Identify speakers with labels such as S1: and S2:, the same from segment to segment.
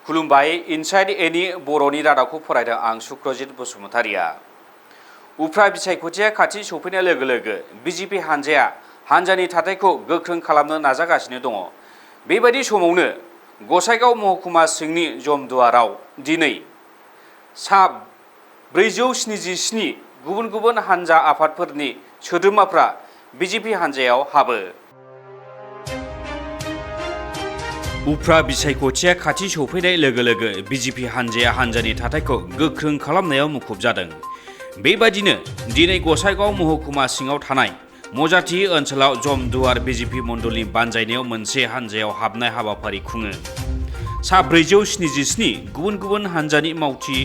S1: खुलुमबाय inside any बर'नि रादाबखौ फरायदों आं सुक्रजित बसुमतारिया। उफ्रा बिसायख'थिया खाथि सौफैनाय लोगो लोगो बिजेपि हानजाया हानजानि थाथायखौ गोख्रों खालामनो नाजागासिनो दङ। बेबायदि समावनो गसाइगाव महकुमा सिंनि जमदुवाराव दिनै सा 477 गुबुन गुबुन हानजा आफादफोरनि सोद्रोमाफ्रा बिजेपि हानजायाव हाबो। उफ्रा बिसायख'थिया खाथि सौफैनाय लोगो लोगो बिजेपि हानजाया हानजानि थाथायखौ गोख्रों खालामनायाव मुखुब जादों। बेबायदिनो दिनै गसाइगाव महकुमा सिङाव थानाय मजाथि ओनसोलाव जमदुवार बिजेपि मण्डलनि बानजायनायाव मोनसे हानजायाव हाबनाय हाबाफारि खुङो। सा 477 गुबुन गुबुन हानजानि मावथि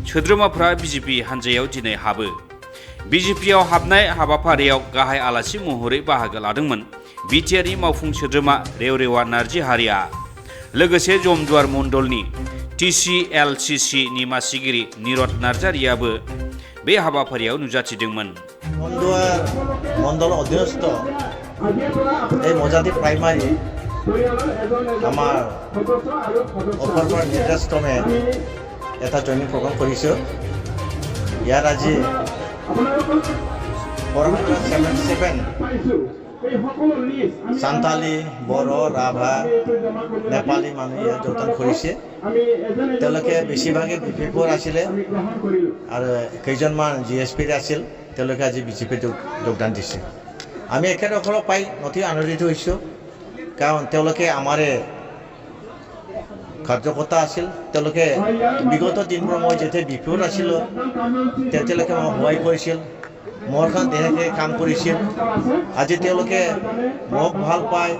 S1: सोद्रोमाफ्रा बिजेपि हानजायाव दिनै हाबो। बिजेपिआव हाबनाय हाबाफारियाव गाहाय आलासि महरै बाहागो लादोंमोन बिटिआरनि मावफुं सोद्रोमा रेवरेवा नार्जिहारिया। लोगोसे जमदुवार मण्डलनि टिसिएलसिसि नि मासिगिरि निरद नार्जारियाबो बे हाबाफारियाव नुजाथिदोंमोन।
S2: जमदुवार मण्डल अधीनस्थ এই মজাতি প্ৰাইমাৰী আমাৰ অফাৰপাৰ নিৰ্দেশক্ৰমে এটা জইনিং প্ৰগ্ৰাম কৰিছোঁ। ইয়াত আজি 477 সান্তালী, বড়ো, ৰাভা, নেপালী মানুহ ইয়াত যোগদান কৰিছে। তেওঁলোকে বেছিভাগে বিপিৰ আছিলে আৰু কেইজনমান জিএছপিৰ আছিল। তেওঁলোকে আজি বিজেপিত যোগদান দিছে। আমি এখেতসকলক পাই অতি আনন্দিত হৈছোঁ, কাৰণ তেওঁলোকে আমাৰে কাৰ্যকৰ্তা আছিল। তেওঁলোকে বিগত দিনবোৰ মই যেতিয়া বিপিত আছিলোঁ তেতিয়ালৈকে মই সহায় কৰিছিল, মোৰ কাৰণে তেনেকৈ কাম কৰিছিল। আজি তেওঁলোকে মোক ভাল পায়,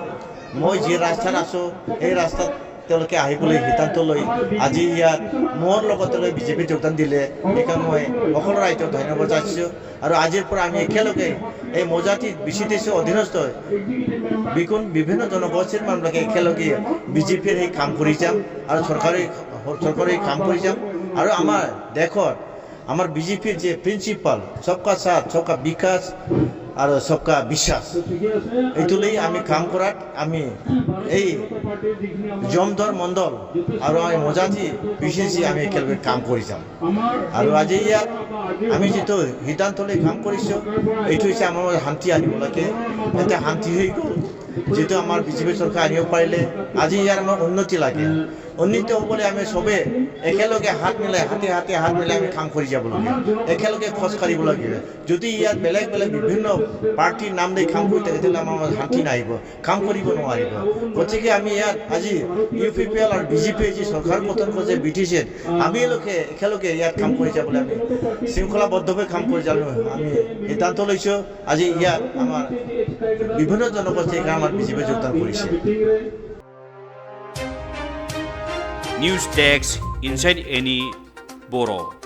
S2: মই যি ৰাস্তাত আছোঁ এই ৰাস্তাত তেওঁলোকে আহিবলৈ সিদ্ধান্ত লৈ আজি ইয়াত মোৰ লগত বিজেপিত যোগদান দিলে। সেইকাৰণে মই সকলো ৰাইজক ধন্যবাদ যাচিছোঁ। আৰু আজিৰ পৰা আমি একেলগে এই মজাতি বিচিটিচি অধীনস্থ বিভিন্ন জনগোষ্ঠীৰ মানুহবিলাকে একেলগে বিজেপিৰ সেই কাম কৰি যাম আৰু চৰকাৰী কাম কৰি যাম। আৰু আমাৰ দেশৰ আমাৰ বিজেপিৰ যে প্ৰিন্সিপাল সবকা সাথ সবকা বিকাশ আৰু সবকা বিশ্বাস, এইটো লৈ আমি কাম কৰাত আমি এই জমদুৱাৰ মণ্ডল আৰু মজাতি বিচিচি আমি একেলগে কাম কৰি যাম। আৰু আজি ইয়াত আমি যিটো সিদ্ধান্ত লৈ কাম কৰিছোঁ এইটো হৈছে আমাৰ শান্তি আনিব লাগে। এতিয়া শান্তি হৈ গ'ল, যিটো আমাৰ বিজেপি চৰকাৰ আনিব পাৰিলে আজি ইয়াৰ আমাৰ উন্নতি লাগে। উন্নতি হ'বলৈ আমি চবে একেলগে হাত মিলাই হাত মিলাই আমি কাম কৰি যাব লাগে, একেলগে খোজ কাঢ়িব লাগিব। যদি ইয়াত বেলেগ বেলেগ বিভিন্ন পাৰ্টিৰ নাম দি কাম কৰি থাকে তেতিয়াহ'লে আমাৰ শান্তি নাহিব, কাম কৰিব নোৱাৰিব। গতিকে আমি ইয়াত আজি UPPL আৰু বিজেপিয়ে যি চৰকাৰ গঠন কৰিছে BTCত, আমি একেলগে ইয়াত কাম কৰি যাবলৈ আমি শৃংখলাবদ্ধভাৱে কাম কৰি যাবলৈ আমি সিদ্ধান্ত লৈছোঁ। আজি ইয়াত আমাৰ বিভিন্ন জনগোষ্ঠীৰ আমাৰ বিজেপি যোগদান কৰিছে।
S1: নিউজ ডেস্ক ইনসাইড এনি बर'।